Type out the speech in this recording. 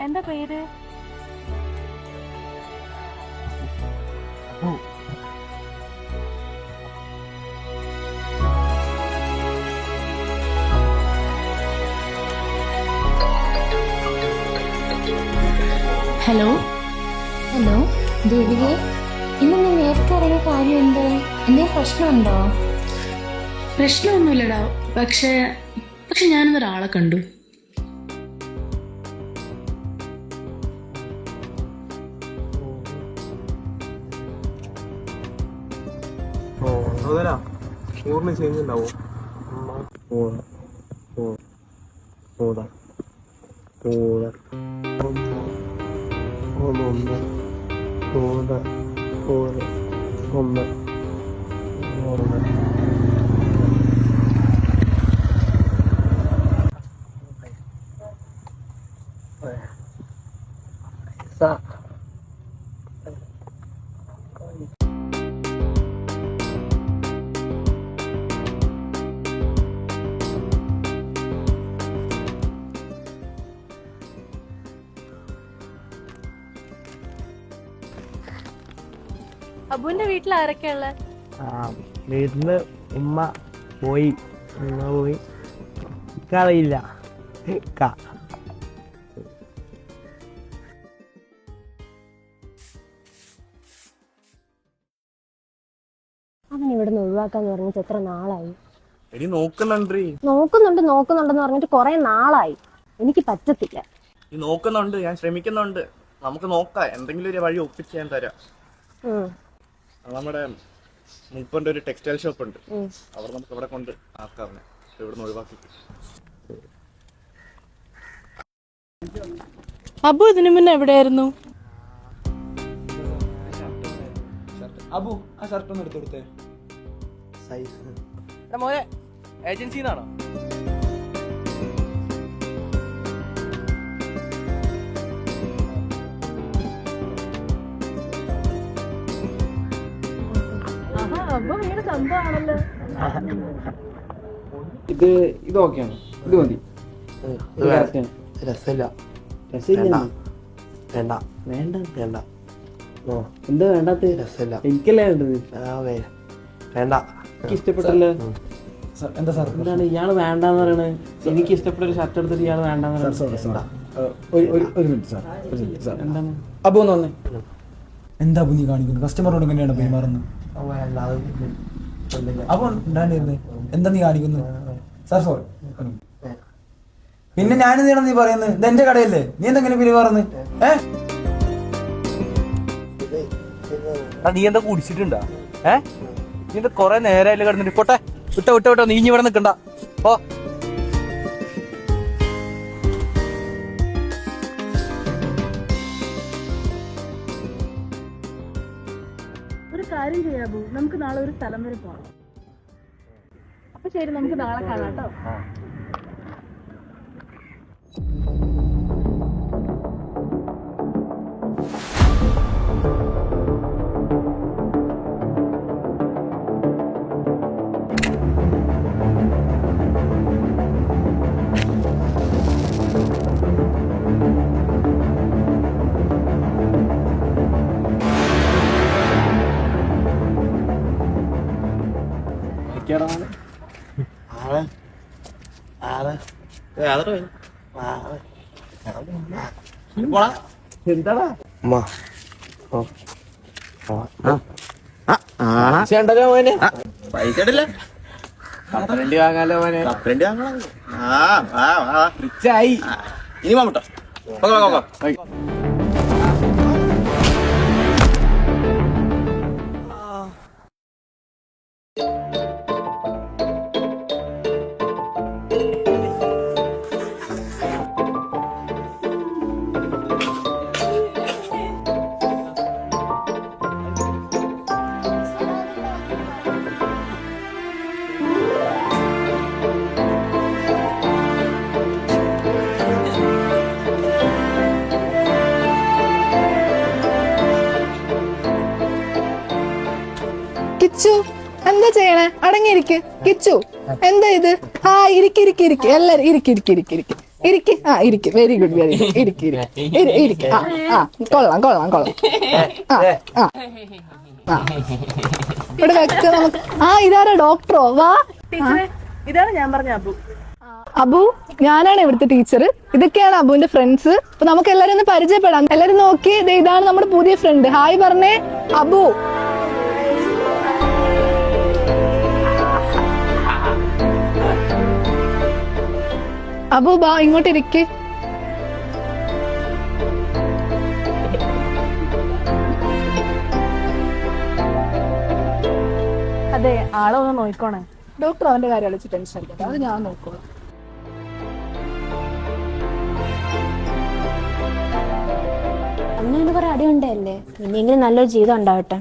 എന്താ പേര്? Hello hello ദേവികെ, ഇന്ന് നീ നേരത്തെ ഇറങ്ങിയ കാര്യം എന്ത്? എന്തെങ്കിലും പ്രശ്നമുണ്ടോ? പ്രശ്നമൊന്നുമില്ലടാ. പക്ഷെ ഞാനിന്നൊരാളെ കണ്ടു. പൂർണ്ണ ചേഞ്ച് ഉണ്ടാവോ? അബുവിന്റെ വീട്ടിൽ ആരൊക്കെയാ ഉള്ളത്? വീട്ടില് ഉമ്മ പോയി അറിയില്ല. അവൻ ഇവിടെ നിന്ന് ഒഴിവാക്കാന്ന് പറഞ്ഞിട്ട് എത്ര നാളായി? നോക്കുന്നുണ്ടെന്ന് പറഞ്ഞിട്ട് കുറെ നാളായി. എനിക്ക് പറ്റത്തില്ല. നോക്കുന്നുണ്ട്, ഞാൻ ശ്രമിക്കുന്നുണ്ട്. നമുക്ക് നോക്കാം, എന്തെങ്കിലും ഒരു വഴി ഒപ്പിച്ച് ഞാൻ തരാം. നമ്മുടെ മുപ്പന്റെ ഒരു ടെക്സ്റ്റൈൽ ഷോപ്പ് ഉണ്ട്, അവിടെ നമുക്ക് ഇവിടെ കൊണ്ട് ആക്കാവുന്ന ഇവിടുന്ന് ഒഴിവാക്കി. അബു ഇതിനു മുന്നേ എവിടെയായിരുന്നു? അബു ആ ഷർട്ട് ഒന്ന് എടുത്തു കൊടുത്തേ. മോനെ ഏജൻസിന്നാണോ? ഇത് ഓക്കെയാണ്, ഇത് മതി. രസമില്ല. വേണ്ട എന്താ വേണ്ടാത്ത? രസമില്ല. എനിക്കല്ലേ വേണ്ടത്. വേണ്ട. എനിക്ക് ഇഷ്ടപ്പെട്ടല്ലോ. എന്താ സാർ, എന്താണ് ഇയാള് വേണ്ടാന്ന് പറയണത്? എനിക്ക് ഇഷ്ടപ്പെട്ട ഒരു ഷർട്ട് എടുത്തിട്ട് ഇയാൾ വേണ്ടാന്ന് പറയുന്നത്. ഒരു മിനിറ്റ് സാർ, എന്താണ് അബു ഒന്ന് വന്നേ. എന്താ അബു നീ കാണിക്കുന്നത്? കസ്റ്റമറോട് എങ്ങനെയാണ് പെരുമാറുന്നത്? അപ്പൊ ഉണ്ടായിരുന്നേ, എന്താ നീ കാണിക്കുന്നത്? Sir sorry. പിന്നെ ഞാനെന്താണ് നീ പറയുന്നത്? ഇത് എന്റെ കടയല്ലേ, നീ എന്തെങ്ങനെ പെരുമാറുന്നത്? നീ എന്താ കുടിച്ചിട്ടുണ്ടാ? നീ എന്താ കൊറേ നേരമായില്ല കിടന്നിട്ട്? പോട്ടെ, വിട്ടോ നീ ഇനി ഇവിടെ നിക്കണ്ട. ഓ ഒരു കാര്യം ചെയ്യാബു, നമുക്ക് നാളെ ഒരു സ്ഥലം വരെ പോകാം. അപ്പൊ ശരി, നമുക്ക് നാളെ കാണാം കേട്ടോ. എന്താടാ പൈസ ഇടില്ല, കപ്പലണ്ടി വാങ്ങാലോ മോനെ. കപ്പലണ്ടി വാങ്ങാം. റിച്ചായി. ഇനി വാങ്ങട്ടോ. കിച്ചു എന്താ ചെയ്യണേ? അടങ്ങിയിരിക്ക് കിച്ചു. എന്താ ഇത്? ആ ഇരിക്കിരിക്കിരിക്ക്, എല്ലാരും ഇരിക്കിരിക്കിരിക്കിരിക്ക്. ഇരിക്ക്. ആ ഇരിക്ക്. Very good very good. ഇരിക്ക് ഇരിക്ക്. ആ കൊള്ളാം കൊള്ളാം കൊള്ളാം. ആ ആ ഇവിടെ വെക്ക നമുക്ക്. ആ ഇതാരാ ഡോക്ടറോ? വാ. ടീച്ചറെ ഇതാണ് ഞാൻ പറഞ്ഞ അബു. അബു, ഞാനാണ് ഇവിടുത്തെ ടീച്ചർ. ഇതൊക്കെയാണ് അബുവിന്റെ ഫ്രണ്ട്സ്. അപ്പൊ നമുക്ക് എല്ലാരും ഒന്ന് പരിചയപ്പെടാം. എല്ലാരും നോക്കി, ഇതാണ് നമ്മുടെ പുതിയ ഫ്രണ്ട്. ഹായ് പറഞ്ഞേ. അബു. അബു ബാ ഇങ്ങോട്ട് ഇരിക്ക്. അതെ, ആളെ ഒന്ന് നോക്കണേ. ഡോക്ടർ അവന്റെ കാര്യം വിളിച്ച് ടെൻഷൻ അടിക്കണ്ട, അത് ഞാൻ നോക്കോളാം. അന്ന് കുറെ അടി ഉണ്ടല്ലേ, ഇനിയെങ്കിലും നല്ലൊരു ജീവിതം ഉണ്ടാവട്ടെ.